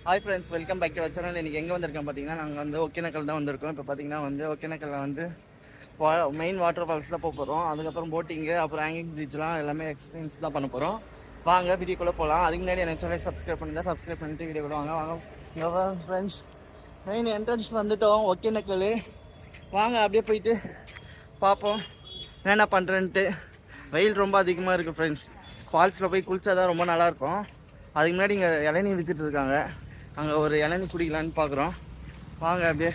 Hi friends, welcome back to our channel. இன்றைக்கி எங்கே வந்திருக்கோம் பார்த்தீங்கன்னா, நாங்கள் வந்து ஒகேனக்கல் தான் வந்திருக்கோம். இப்போ பார்த்தீங்கன்னா வந்து ஒகேனக்கல்ல வந்து மெயின் வாட்டர் ஃபால்ஸ் தான் போக போகிறோம். அதுக்கப்புறம் போட்டிங்கு, அப்புறம் ஹேங்கிங் பிரிட்ஜ்லாம் எல்லாமே எக்ஸ்பீரியன்ஸ் தான் பண்ண போகிறோம். வாங்க வீடியோக்குள்ளே போகலாம். அதுக்கு முன்னாடி எனக்கு சேனலை சப்ஸ்கிரைப் பண்ணிவிட்டு வீடியோ கூட வாங்க இங்கே ஃப்ரெண்ட்ஸ். மெயின் என்ட்ரன்ஸ் வந்துவிட்டோம் ஒகேனக்கல். வாங்க அப்படியே போயிட்டு பார்ப்போம் என்ன பண்ணுறேன்ட்டு. வெயில் ரொம்ப அதிகமாக இருக்குது ஃப்ரெண்ட்ஸ். ஃபால்ஸில் போய் குளித்தா தான் ரொம்ப நல்லாயிருக்கும். அதுக்கு முன்னாடி இங்கே இளநீர் விற்றுட்டு இருக்காங்க. அங்கே ஒரு இளநீ குடிக்கலான்னு பார்க்குறோம். வாங்க அப்படியே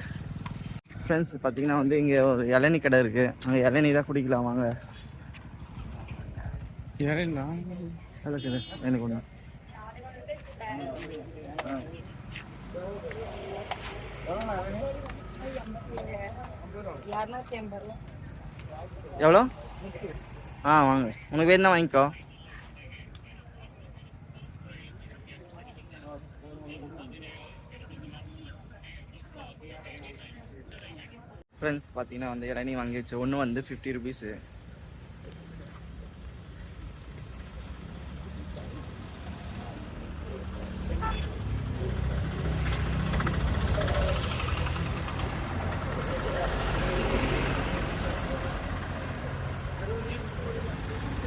ஃப்ரெண்ட்ஸ். பார்த்தீங்கன்னா வந்து இங்கே ஒரு இளநீ கடை இருக்குது. அங்கே இளநீ தான் குடிக்கலாம். வாங்க. இளநீ இருக்குது எனக்கு ஒன்று. எவ்வளோ? வாங்க, உனக்கு வேணும்னா வாங்கிக்கோ. ஃப்ரெண்ட்ஸ் பார்த்தீங்கன்னா வந்து இளநீ வாங்கிச்சு. ஒன்று வந்து 50 ருபீஸு.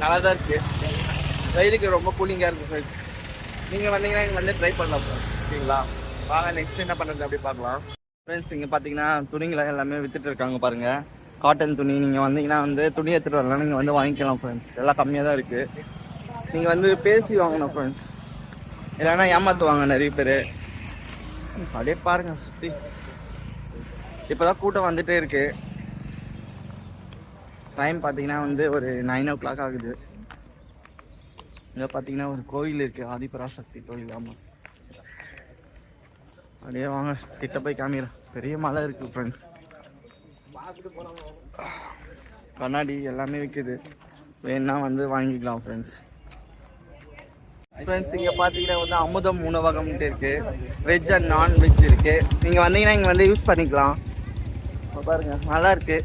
நல்லா தான் இருக்குது. வெயிலுக்கு ரொம்ப கூலிங்காக இருக்குது ஃப்ரெண்ட்ஸ். நீங்கள் வந்தீங்கன்னா இங்கே வந்து ட்ரை பண்ணலாம் ஓகேங்களா? வாங்க நெக்ஸ்ட் என்ன பண்ணுறது அப்படி பார்க்கலாம். ஃப்ரெண்ட்ஸ் இங்கே பார்த்தீங்கன்னா துணிங்களை எல்லாமே விற்றுட்டு இருக்காங்க பாருங்கள். காட்டன் துணி. நீங்கள் வந்தீங்கன்னா வந்து துணி எடுத்துகிட்டு வரலாம். நீங்கள் வந்து வாங்கிக்கலாம் ஃப்ரெண்ட்ஸ். எல்லாம் கம்மியாக தான் இருக்குது. நீங்கள் வந்து பேசி வாங்கணும் ஃப்ரெண்ட்ஸ், இல்லைன்னா ஏமாற்றுவாங்க நிறைய பேர். அப்படியே பாருங்கள் சுற்றி. இப்போ தான் கூட்டம் வந்துகிட்டே இருக்குது. டைம் பார்த்தீங்கன்னா வந்து ஒரு 9 o'clock ஆகுது. இங்கே பார்த்தீங்கன்னா ஒரு கோயில் இருக்குது, ஆதிபராசக்தி கோயில். ஆமாம், அப்படியே வாங்க கிட்ட போய் காமிக்கிறேன். பெரிய மலை இருக்குது ஃப்ரெண்ட்ஸ். கண்ணாடி எல்லாமே விற்குது. வேணா வந்து வாங்கிக்கலாம் ஃப்ரெண்ட்ஸ். ஃப்ரெண்ட்ஸ் இங்கே பார்த்தீங்கன்னா வந்து அமுதம் உணவகம்ட்டு இருக்குது. வெஜ் அண்ட் நான்வெஜ் இருக்குது. நீங்கள் வந்தீங்கன்னா இங்கே வந்து யூஸ் பண்ணிக்கலாம். பாருங்க நல்லா இருக்கு.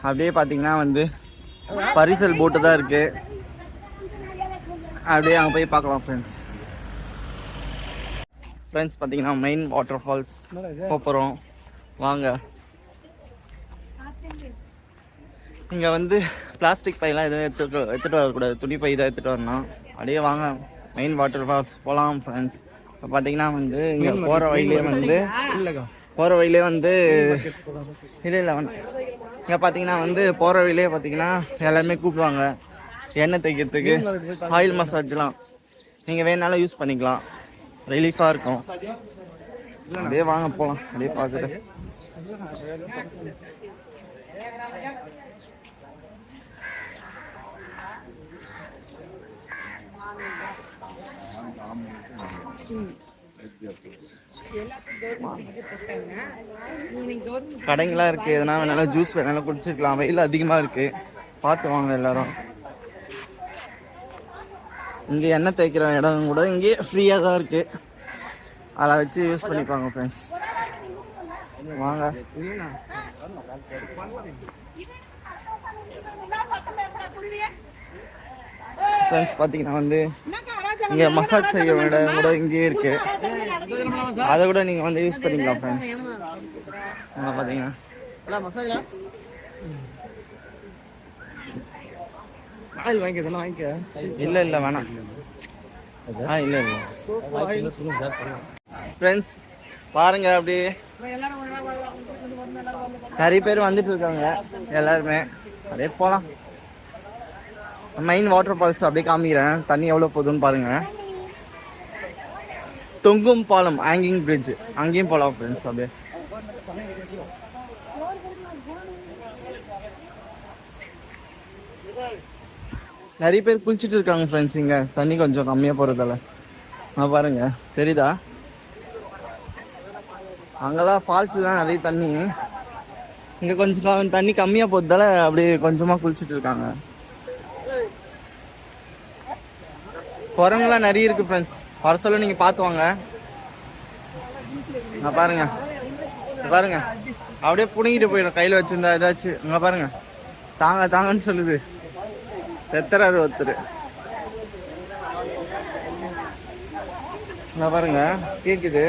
அப்படியே பார்த்தீங்கன்னா வந்து பரிசல் போட்டு தான் இருக்குது. அப்படியே அங்கே போய் பார்க்கலாம் ஃப்ரெண்ட்ஸ். பார்த்தீங்கன்னா மெயின் வாட்டர் ஃபால்ஸ் போகிறோம். வாங்க. இங்கே வந்து பிளாஸ்டிக் பையெல்லாம் எதுவும் எடுத்துகிட்டு வரக்கூடாது. துணி பை தான் எடுத்துகிட்டு வரணும். அப்படியே வாங்க மெயின் வாட்டர் ஃபால்ஸ் போகலாம் ஃப்ரெண்ட்ஸ். இப்போ பார்த்தீங்கன்னா வந்து இங்கே போகிற வழியிலே வந்து இல்லை வேணாம். இங்கே பார்த்தீங்கன்னா வந்து போகிற வழியிலே பார்த்தீங்கன்னா எல்லாருமே கூப்பிடுவாங்க எண்ணெய் தைக்கிறதுக்கு, ஆயில் மசாஜ்லாம். நீங்கள் வேணாலும் யூஸ் பண்ணிக்கலாம். ரிலீஃபாக இருக்கும். அப்படியே வாங்க போகலாம். அப்படியே பார்த்துட்டு கடைங்களாம் இருக்குது. எதனா வேணாலும் ஜூஸ் வேணாலும் குடிச்சிருக்கலாம். வெயில் அதிகமாக இருக்குது, பார்த்து வாங்க எல்லாரும். இங்கே எண்ணெய் தேய்க்கிற இடம் கூட இங்கே ஃப்ரீயாக தான் இருக்குது. அதை வச்சு யூஸ் பண்ணிப்பாங்க ஃப்ரெண்ட்ஸ். வாங்க. ஃப்ரெண்ட்ஸ் பார்த்தீங்கன்னா வந்து இங்கே மசாஜ் செய்ய இடம் கூட இங்கேயே இருக்குது. அதை கூட நீங்கள் வந்து யூஸ் பண்ணிக்கலாம் ஃப்ரெண்ட்ஸ். பார்த்தீங்கன்னா இல்லை வேணாம். இல்லை ஃப்ரெண்ட்ஸ் பாருங்க. அப்படியே நிறைய பேர் வந்துட்டு இருக்காங்க எல்லாருமே. அப்படியே போகலாம். மெயின் வாட்டர் ஃபால்ஸ் அப்படியே காமிக்கிறேன். தண்ணி எவ்வளோ போகுதுன்னு பாருங்க. தொங்கும் பாலம், ஹேங்கிங் பிரிட்ஜ், அங்கேயும் போகலாம் ஃப்ரெண்ட்ஸ். அப்படியே நிறைய பேர் குளிச்சுட்டு இருக்காங்க ஃப்ரெண்ட்ஸ். இங்கே தண்ணி கொஞ்சம் கம்மியாக போகிறதால பாருங்க, தெரியுதா? அங்கெல்லாம் ஃபால்ஸ் தான் நிறைய தண்ணி. இங்கே கொஞ்சம் தண்ணி கம்மியாக போகிறதால அப்படியே கொஞ்சமாக குளிச்சுட்டு இருக்காங்க. குரங்குலாம் நிறைய இருக்குது ஃப்ரெண்ட்ஸ். வர சொல்ல நீங்கள் பார்த்து வாங்க. பாருங்க அப்படியே புடுங்கிட்டு போயிடும் கையில் வச்சுருந்தா ஏதாச்சும். அங்கே பாருங்க தாங்கன்னு சொல்லுது. எத்தராரு ஒருத்தர். நான் பாருங்க கேக்குது.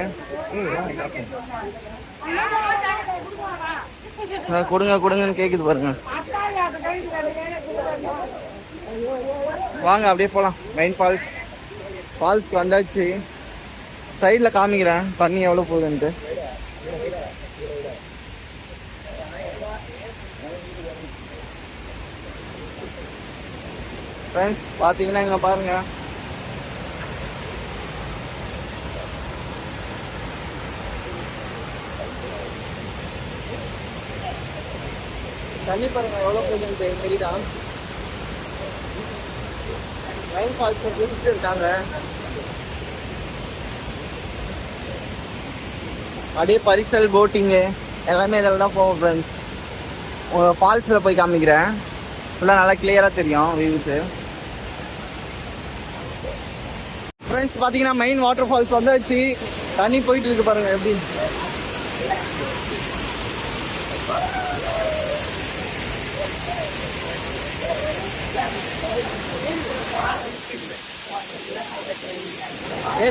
கொடுங்க கொடுங்கன்னு கேக்குது பாருங்க. வாங்க அப்படியே போலாம். மெயின் ஃபால்ஸ்க்கு வந்தாச்சு. சைட்ல காமிக்கிறேன் தண்ணி எவ்வளவு போகுதுன்ட்டு. ஃப்ரெண்ட்ஸ் பாத்தீங்கன்னா இங்க பாருங்க. தண்ணி பாருங்க எவ்வளவு போகுதுன்ட்டு தெரியுதா? மெயின் ஃபால்ஸ் குளிச்சுட்டு இருக்காங்க. அப்படியே பரிசல் போட்டிங்கு எல்லாமே இதில் தான் போவோம் ஃப்ரெண்ட்ஸ். ஃபால்ஸில் போய் காமிக்கிறேன். ஃபுல்லாக நல்லா கிளியராக தெரியும் வியூஸு. ஃப்ரெண்ட்ஸ் பார்த்தீங்கன்னா மெயின் வாட்டர் ஃபால்ஸ் வந்தாச்சு. தண்ணி போயிட்டு இருக்கு பாருங்க எப்படி.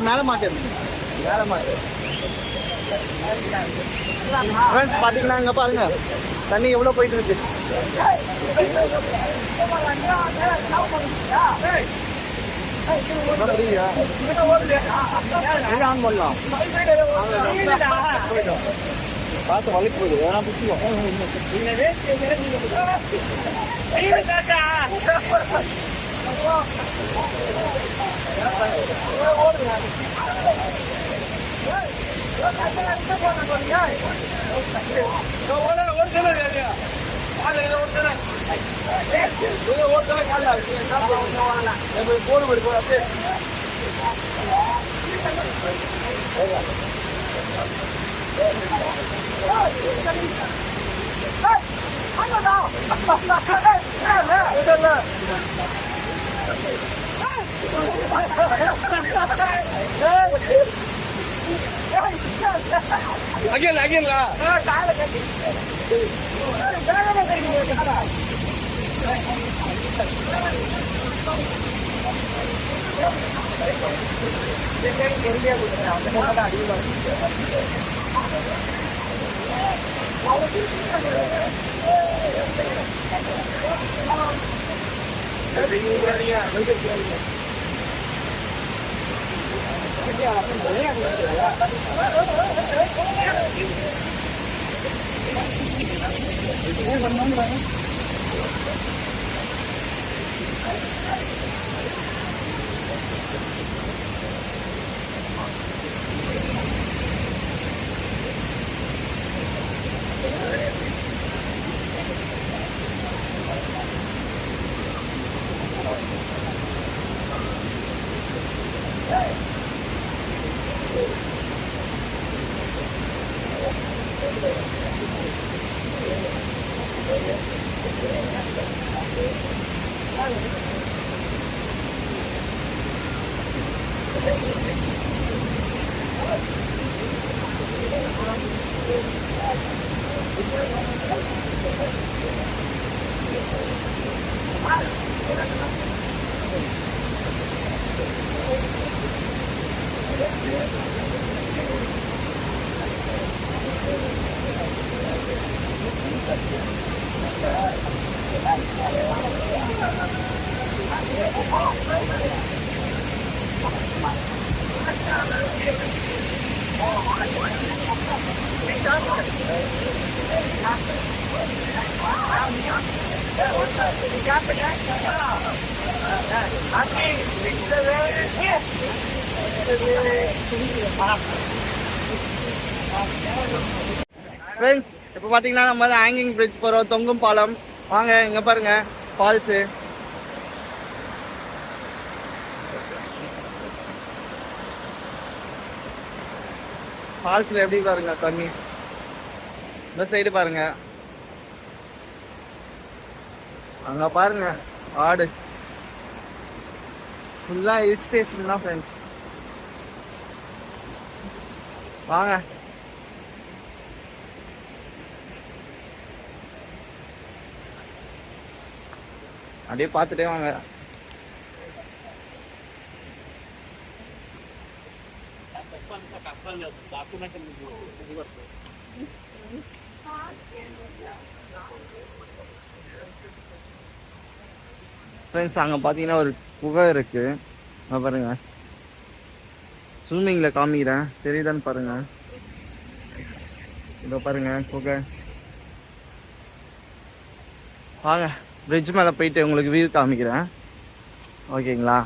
மேலே மாட்டேன் மேலே மாட்டேன். ஃப்ரெண்ட்ஸ் பார்த்தீங்கன்னா இங்கே பாருங்க தண்ணி எவ்வளோ போயிட்டு இருக்கு. ஆன் பண்ணலாம். பார்த்து வலிக்கு போகுது. வேணா பிடிச்சிக்கோ. Again lah. ஃப்ரெண்ட்ஸ் இப்போ பார்த்தீங்கன்னா நம்ம வந்து ஹேங்கிங் பிரிட்ஜ் போகிறோம், தொங்கும் பாலம். வாங்க இங்கே பாருங்க ஃபால்ஸு. ஃபால்ஸில் எப்படி பாருங்க தண்ணி. இந்த சைடு பாருங்க, அங்கே பாருங்க ஆடு. ஃபுல்லாக ஹில் ஸ்டேஷன் தான் ஃப்ரெண்ட்ஸ். வாங்க அப்படியே பார்த்துட்டே வாங்க. ஃப்ரெண்ட்ஸ் அங்கே பார்த்தீங்கன்னா ஒரு குகை இருக்கு, பாருங்க. ஸ்விம்மிங்கில் காமிக்கிறேன், தெரியுதான்னு பாருங்க. இதோ பாருங்க குகை. வாங்க பிரிட்ஜ் மேலே போயிட்டு உங்களுக்கு வியூ காமிக்கிறேன், ஓகேங்களா?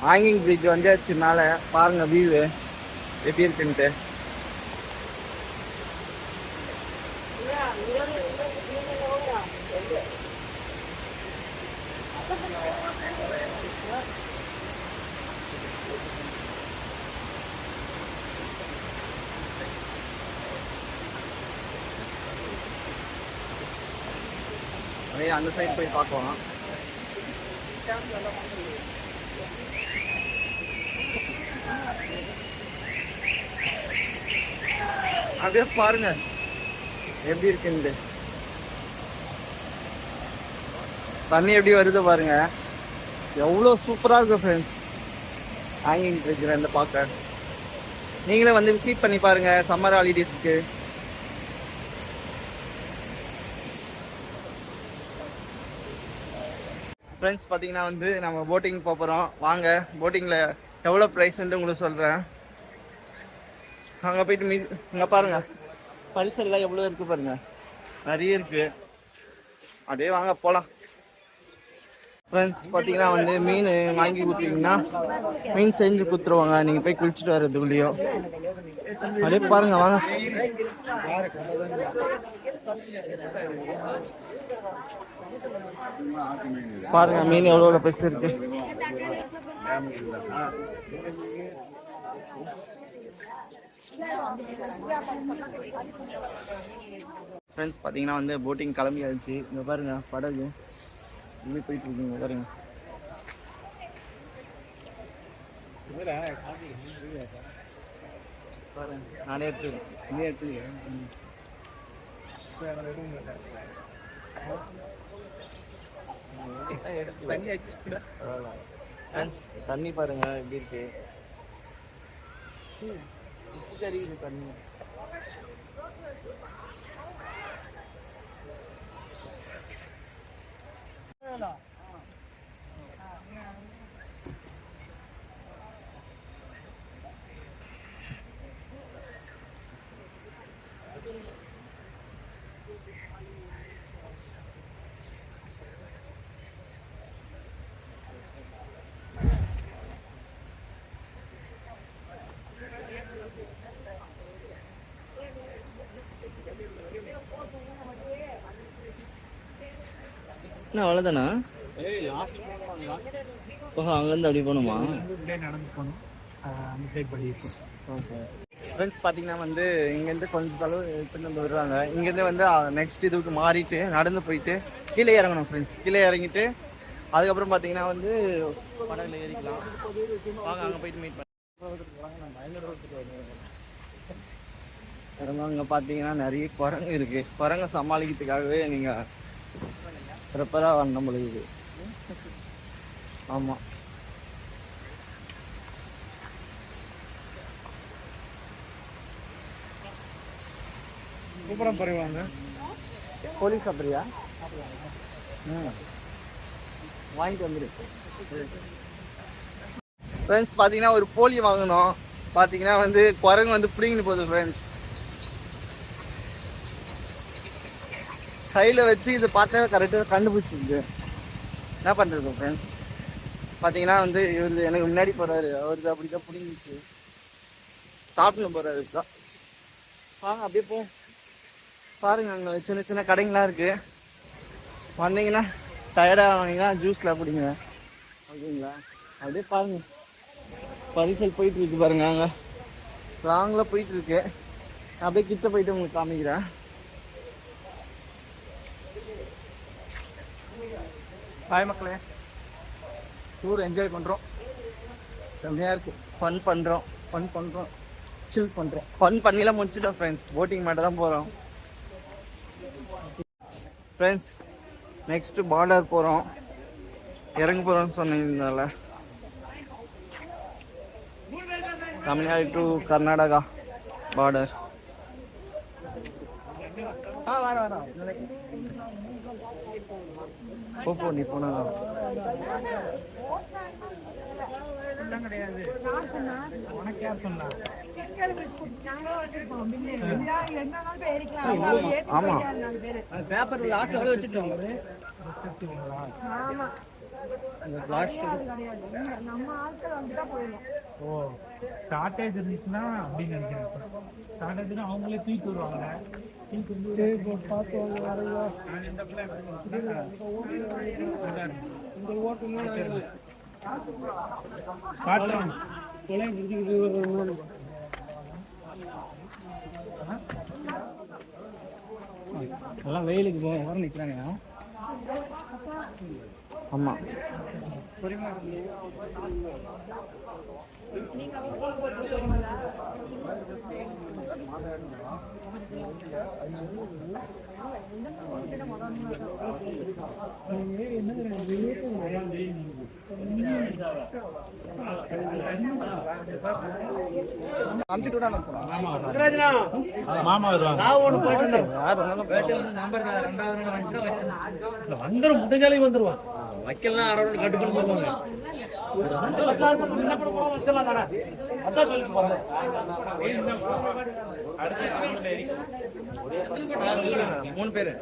ஹேங்கிங் பிரிட்ஜ் வந்தாச்சு மேலே, பாருங்க வியூ எப்படி இருக்குன்ட்டு. அப்படியே அந்த சைடு போய் பார்க்கலாம். அப்படியே பாருங்க எப்படி இருக்குன்னு, தண்ணி எப்படி வருது பாருங்க, எவ்வளோ சூப்பராக இருக்கும் ஃப்ரெண்ட்ஸ். ஹேங்கிங் பிரிட்ஜில் இருந்து பார்க்க நீங்களே வந்து விசிட் பண்ணி பாருங்க சம்மர் ஹாலிடேஸ்க்கு. ஃப்ரெண்ட்ஸ் பார்த்தீங்கன்னா வந்து நம்ம போட்டிங் போகிறோம். வாங்க போட்டிங்கில் எவ்வளோ ப்ரைஸ்ன்ட்டு உங்களுக்கு சொல்கிறேன். அங்கே போயிட்டு இங்கே பாருங்கள் பரிசல்லாம் எவ்வளோ இருக்குது பாருங்கள், நிறைய இருக்குது. அப்படியே வாங்க போகலாம். ஃப்ரெண்ட்ஸ் பார்த்தீங்கன்னா வந்து மீன் வாங்கி கொடுத்தீங்கன்னா மீன் செஞ்சு கொடுத்துருவாங்க, நீங்கள் போய் குளிச்சுட்டு வர்றதுக்குள்ளேயோ. அப்படியே பாருங்க வாங்க. பாருங்க மீன் எவ்வளோ பெருசு இருக்கு. ஃப்ரெண்ட்ஸ் பார்த்தீங்கன்னா வந்து போட்டிங் கிளம்பி ஆயிடுச்சு. இங்கே பாருங்க படகு இப்படி போயிட்டு இருக்குங்க பாருங்க. நானே தண்ணி பாருங்க எப்படி இருக்கு, தெரியுது தண்ணி. என்ன அவ்வளோதானா? ஓஹோ அங்கேருந்து அப்படி போகணுமா? ஃப்ரெண்ட்ஸ் பார்த்தீங்கன்னா வந்து இங்கேருந்து கொஞ்சம் அளவு எடுத்துகிட்டு வந்து வருவாங்க. இங்கேருந்து வந்து நெக்ஸ்ட் இதுக்கு மாறிட்டு நடந்து போயிட்டு கீழே இறங்கணும் ஃப்ரெண்ட்ஸ். கீழே இறங்கிட்டு அதுக்கப்புறம் பார்த்தீங்கன்னா வந்து படகுல ஏறிக்கலாம். வாங்க அங்கே போயிட்டு மீட் பண்ண. அங்கே பார்த்தீங்கன்னா நிறைய குரங்கு இருக்குது. குரங்கை சமாளிக்கிறதுக்காகவே நீங்கள் ப்ரிப்பராக வரணும் பொழுது. ஆமாம் சூப்பராக பரவாங்க. போலீஸ் சாப்பிட்றியா? வாங்கிட்டு வந்துடு. ஃப்ரெண்ட்ஸ் பார்த்தீங்கன்னா ஒரு போலி வாங்கணும். பார்த்தீங்கன்னா வந்து குரங்கு வந்து பிடிங்கிட்டு போகுது ஃப்ரெண்ட்ஸ். கையில் வச்சு இது பார்த்தா கரெக்டாக கண்டுபிடிச்சிருக்கு. என்ன பண்ணுறது ஃப்ரெண்ட்ஸ்? பார்த்தீங்கன்னா வந்து இவர் எனக்கு முன்னாடி போகிறாரு, அவருக்கு அப்படி தான் பிடிங்கிச்சு. சாப்பிட்டு போகிறாரு தான். வாங்க அப்படியே போ. பாருங்க அங்கே சின்ன சின்ன கடைங்களாம் இருக்குது. வந்தீங்கன்னா டயர்டாக வாங்கிங்கன்னா ஜூஸில் குடிங்க, ஓகேங்களா? அப்படியே பாருங்க பரிசல் போயிட்டு இருக்கு பாருங்க. அங்கே லாங்கில் போயிட்டு இருக்கு. அப்படியே கிட்ட போயிட்டு உங்களுக்கு காமிக்கிறேன். ஹாய் மக்களே, டூர் என்ஜாய் பண்ணுறோம், செம்மையாக இருக்குது. ஃபன் பண்ணுறோம், சில் பண்ணுறோம். ஃபன் பண்ணிலாம் முடிச்சுட்டோம் ஃப்ரெண்ட்ஸ். போட்டிங் மட்டும் தான் போகிறோம் ஃப்ரெண்ட்ஸ். நெக்ஸ்ட்டு பார்டர் போகிறோம், இறங்க போகிறோம்னு சொன்னீங்கனால தமிழ்நாடு டு கர்நாடகா பார்டர். போ நீ போனா ஆமா பேப்பர் லாஸ்ட் வச்சுட்டோம். ஓ ஷார்ட்டேஜ் இருந்துச்சுன்னா அப்படின்னு நினைக்கிறேன். ஷார்ட்டேஜ்னா அவங்களே தூக்கி வருவாங்க. எல்லாம் வெயிலுக்கு போக நிற்கிறாங்க. ஆமா மாமா வருவாங்க. வந்துடும் முட்டைச்சாலைக்கு வந்துருவான். வைக்கலாம் அரௌண்ட் கட்டு பண்ணி வருவாங்க. மூணு பேரு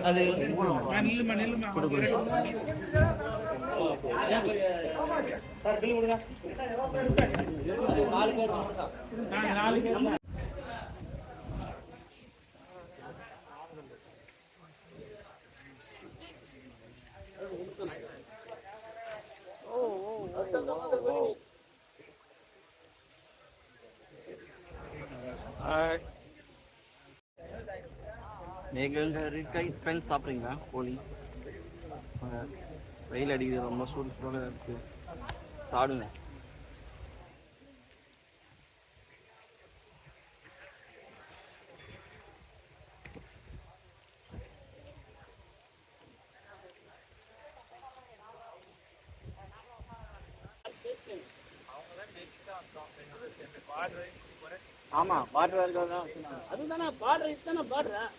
அது ஃப்ரெண்ட்ஸ் சாப்பிட்றீங்களா கோழி? வெயில் அடிக்குது, ரொம்ப சூடு சூடாக இருக்கு. சாப்பிடுங்க. ஆமா பார்டர் இருக்கதான். அதுதானே பார்டர், இதுதானே பார்டர்.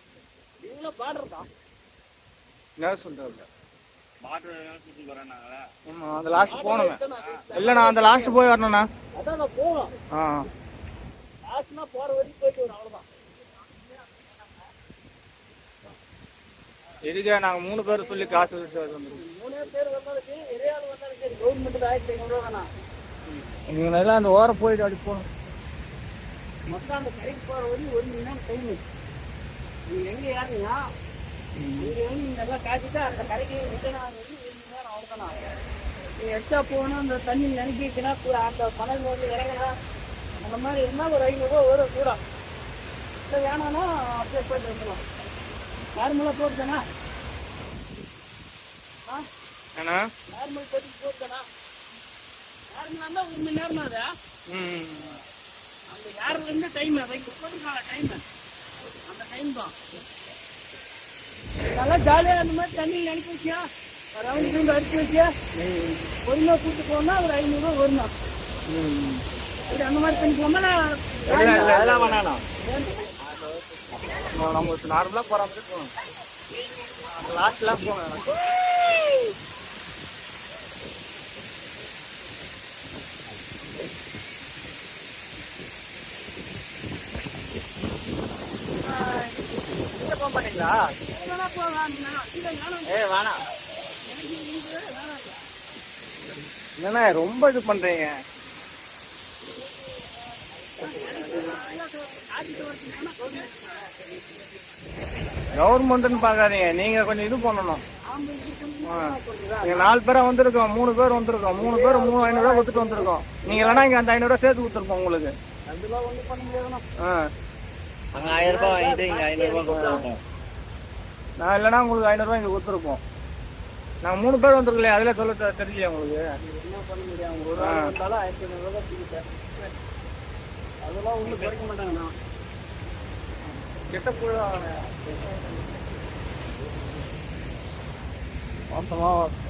நீங்களும் பார்டர் தான். என்ன சொல்றாங்க? பார்டர் கூட்டி வரேனாங்களா? ஆமா, அந்த லாஸ்ட் போணுமே. இல்ல நான் அந்த லாஸ்ட் போய் வரணும்னா. அதான் நான் போவோம். லாஸ்ட்னா போற வரைக்கும் போயிட்டு வரோம், அவ்வளவுதான். எதுக்கு நாங்க 3 பேர் சொல்லி காசு வந்துருக்கோம். 3 பேர் வந்தாலும் இறையாள் வந்தாலும் சரி, கவர்மெண்ட் 1500 ரூபா தானா? நீங்க எல்லாம் அந்த ஓரம் போயிட்டு அப்படி போகணும். மொத்தம் அந்த கடைக்கு போற வரைக்கும் 1 மணி நேரம் டைம். நீங்க எங்க ஏறீங்க? நீங்க நீங்க நல்லா காய்ச்சிட்டு அந்த கடைக்கு ரிட்டர்ன் ஆகுது 1 மணி நேரம், அவ்வளோதானா? நீங்க எக்ஸ்ட்ரா போகணும், அந்த தண்ணி நினைக்கிச்சுன்னா அந்த பணம் வந்து இறங்கினா அந்த மாதிரி இருந்தால் ஒரு 500 ரூபா வரும் கூட. இல்லை வேணாம்னா அப்படியே போயிட்டு வந்துடலாம். நார்மலாக போட்டுதானா? ஏன்னா நார்மல் போட்டு போட்டுதானா? நார்மலாக இருந்தால் 1 மணி நேரம் அது. அந்த யாருலேருந்து டைம் அதை போட்டுருக்காங்க டைம், அந்த டைம் தான். நல்லா ஜாலியாக அந்த மாதிரி தண்ணியில் நினைக்க வச்சியா, ரவுண்ட் ரவுண்ட் அடிச்சு வச்சியா, பொறுமையாக கூப்பிட்டு போனா ஒரு 500 ரூபா வரணும். அப்படி அந்த மாதிரி பண்ணி போனா அதெல்லாம் வேணாம். நம்ம நார்மலாக போகிற மாதிரி போகணும். அந்த லாஸ்ட்லாம் போகணும். போக மாட்டீங்களா? வேணாம். என்னண்ணா ரொம்ப இது பண்றீங்க. கவர்மெண்ட்னு பார்க்காதீங்க, நீங்க கொஞ்சம் இது பண்ணணும். நீங்க 4 பேரா வந்திருக்கோம், 3 பேர் வந்திருக்கோம், 3 பேர் 3500 ரூபா கொடுத்துட்டு வந்திருக்கோம். நீங்க இல்லைன்னா இங்க அந்த 500 ரூபா சேர்த்து கொடுத்துருப்போம் உங்களுக்கு. அங்கே 1000 ரூபாய் வாங்கிட்டு இங்கே 500 ரூபாய் கொடுத்துருப்போம். நான் இல்லைன்னா உங்களுக்கு 500 ரூபாய் இங்கே கொடுத்துருப்போம். நாங்கள் 3 பேர் வந்துருக்கலையே, அதில் சொல்ல தெரியலையா உங்களுக்கு? என்ன பண்ண முடியும்? ஒரு நாள் வந்தாலும் 1500 ரூபா கொடுத்தேன். அதெல்லாம் ஒன்றும் குறைக்க மாட்டாங்கண்ணா. கெட்ட புழா மோசமாக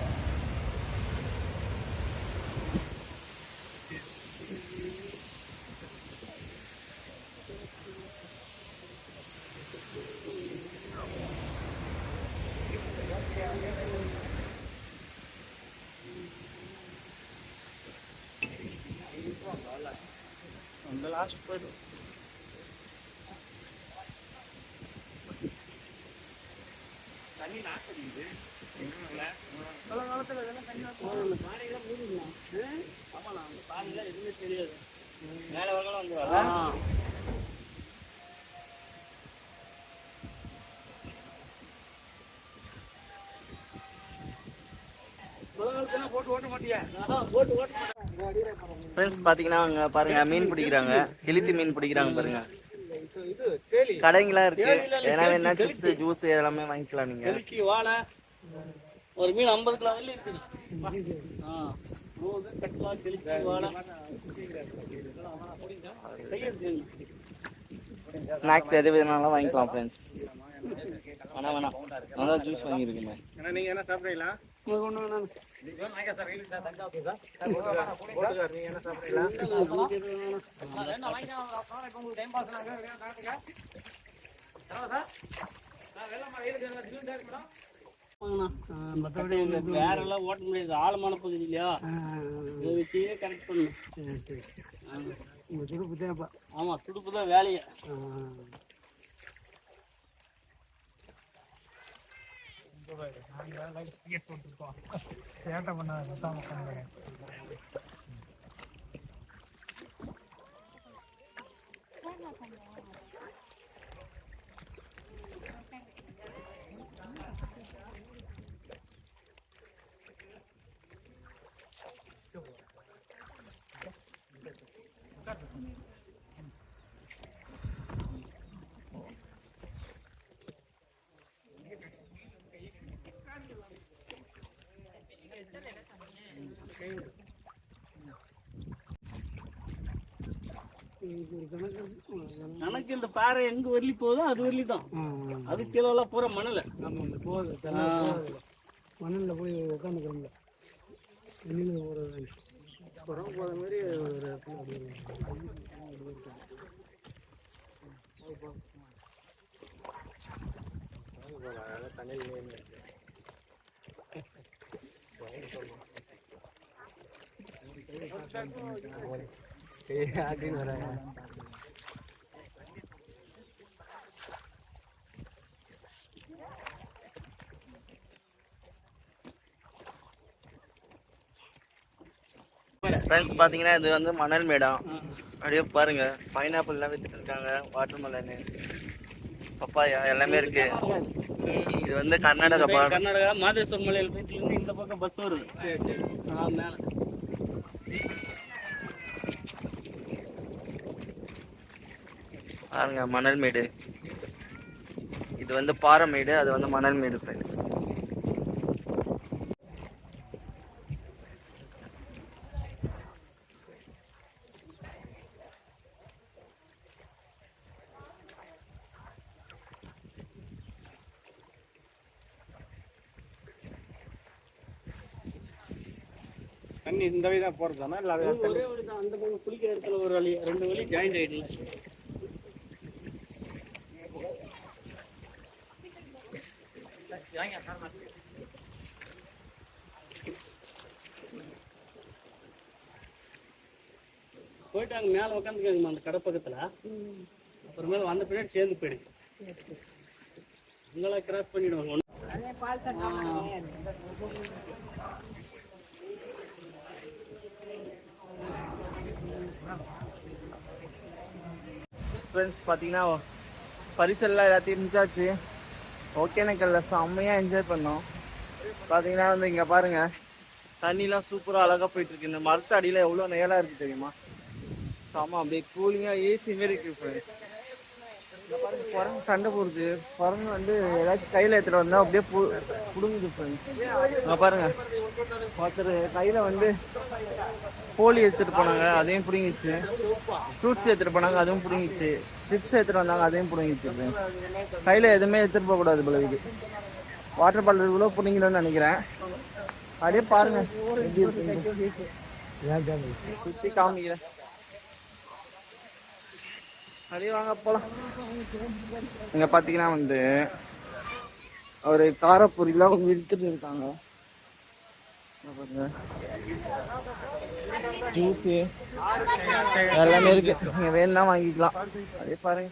அந்த லாஸ்ட் போயிடும். தண்ணி லாஸ்ட் அடிக்குது காலத்துல இதெல்லாம் தண்ணி பாறையெல்லாம் மூடிடலாம். ஆமாண்ணா அந்த பாறையெல்லாம் எதுவுமே தெரியாது. மேலே வரலாம் வந்து போட்டு ஓட்ட மாட்டியா? ஃப்ரெண்ட்ஸ் பார்த்தீங்கன்னா அங்கே பாருங்க மீன் பிடிக்கிறாங்க, கெளுத்தி மீன் பிடிக்கிறாங்க பாருங்க. இது கேலி கடைங்களாம் இருக்கு, ஏன்னா என்ன சிப்ஸ் ஜூஸ் எல்லாமே வாங்கிக்கலாம் நீங்க. கெளுத்தி வாழை ஒரு மீன் 50 கிலோ வரையிலும் இருக்குது. கட்டலாம் கெளுத்தி வாழை ஸ்நாக்ஸ் எது வேணாலும் வாங்கிக்கலாம் ஃப்ரெண்ட்ஸ். வேணாம் வேணாம், நான் தான் ஜூஸ் வாங்கியிருக்கேன். நீங்க என்ன சாப்பிட்றீங்களா? மற்றபடி வேற எல்லாம் ஓட்ட முடியாது, ஆழமான பகுதி இல்லையா, இதை வச்சே கரெக்ட் பண்ணணும். துடுப்பு தேவைப்பா. ஆமா, துடுப்பு தான் வேலையை. கணக்கு இந்த பாறை எங்க வரலி போதோ அது வரலி தான். அது கீழே எல்லாம் பூரா மணல மணல்ல போய் உட்காந்துக்கிறோம்ல போற மாதிரி ஃப்ரெண்ட்ஸ் பார்த்தீங்கன்னா இது வந்து மணல் மேடம். அப்படியே பாருங்க, பைனாப்பிள்லாம் வித்துட்டு இருக்காங்க, வாட்டர் மெலனு, பப்பாயா எல்லாமே இருக்கு. இது வந்து கர்நாடகா மாதேஸ்வர் மலையில போயிட்டு இந்த பக்கம் பஸ் வருது மேல. பாருங்க மணல் மேடு, இது வந்து பாறை மேடு, அது வந்து மணல் மேடு ஃப்ரெண்ட்ஸ். தண்ணி இந்த வழி தான் போறதானா இல்ல ஒரே வழி தான். அந்த பக்கம் குளிக்கிற இடத்துல ஒரு வழி, 2 வழி ஜாயிண்ட் ஆயிடுல. போயிட்டு அங்கே மேலே உட்காந்துக்கோங்கம்மா அந்த கடை பக்கத்தில். அப்புறமேல வந்த பின்னாடி சேர்ந்து போயிடுங்க, அங்கெல்லாம் கிராஸ் பண்ணிடுவாங்க. ஃப்ரெண்ட்ஸ் பார்த்தீங்கன்னா பரிசெல்லாம் எல்லாத்தையும் முடிச்சாச்சு. ஒகேனக்கல்ல செம்மையாக என்ஜாய் பண்ணோம். பார்த்தீங்கன்னா வந்து இங்கே பாருங்கள், தண்ணிலாம் சூப்பராக அழகாக போயிட்டுருக்கு. இந்த மரத்து அடியில் எவ்வளோ நேராக இருக்குது தெரியுமா, செம்ம அப்படியே கூலிங்காக ஏசி மாரி இருக்குது ஃப்ரெண்ட்ஸ். இங்கே பாருங்கள், குரங்கு சண்டை போடுது. குரங்கு வந்து ஏதாச்சும் கையில் எடுத்துகிட்டு வந்தால் அப்படியே பிடுங்குது ஃப்ரெண்ட்ஸ். இங்கே பாருங்கள், ஒருத்தர் கையில் வந்து கோழி எடுத்துகிட்டு போனாங்க, அதையும் பிடுங்கிச்சு. ஃப்ரூட்ஸ் எடுத்துகிட்டு போனாங்க, அதுவும் பிடுங்கிச்சு. சிப்ஸ் எடுத்துகிட்டு வந்தாங்க, அதையும் பிடுங்கிச்சு ஃப்ரெண்ட்ஸ். கையில் எதுவுமே எடுத்துகிட்டு போகக்கூடாது போல இது. வாட்டர் பாட்டில் இவ்வளோ பிடிங்கணும்னு நினைக்கிறேன். அப்படியே பாருங்க எப்படி இருக்குங்க, சுற்றி காமிக்கிறேன். அப்படியே வாங்க போகலாம். இங்கே பார்த்தீங்கன்னா வந்து ஒரு காரப்பொரியெல்லாம் விற்றுட்டு இருக்காங்க. ஜூஸு எல்லாமே இருக்கு, நீங்க வேணும்னா வாங்கிக்கலாம். அதே பாருங்க,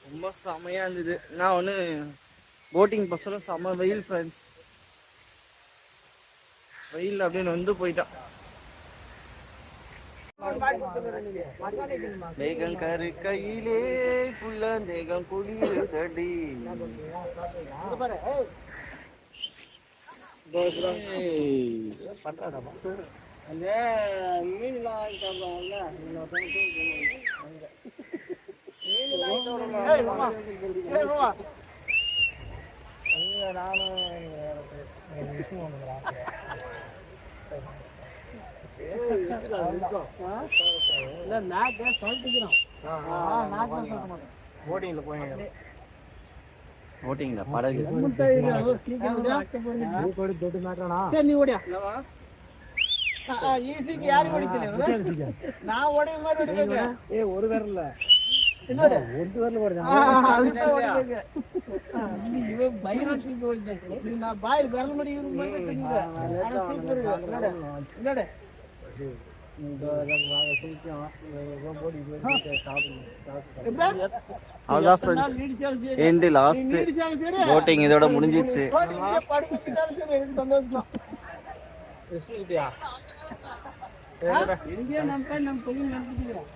ரொம்ப செமையா இருந்தது. நான் ஒன்று போட்டிங் பஸ்ஸில் செம்ம வெயில் ஃப்ரெண்ட்ஸ், வெயில் அப்படின்னு வந்து போயிட்டான். மேகம் கரு கையிலே புள்ள தேகம் குளிரடி. அந்த மீன்லாம் சாப்பிடுவாங்கல்ல, ஓட்டிங்களா படகு? சரி நீ ஓடியா ஈஸிக்கு யாரு ஓடிக்கல, நான் ஓடிய மாதிரி ஓடிப்பேன். ஏ ஒரு விரல்ல ஒரு விரல் இவன் பயிராட்சி நான் பாய் விரல் முடி எண்டு லாஸ்ட் போட்டிங் இதோட முடிஞ்சிச்சு. நம்ம தொழில் நடத்திக்கிறோம்.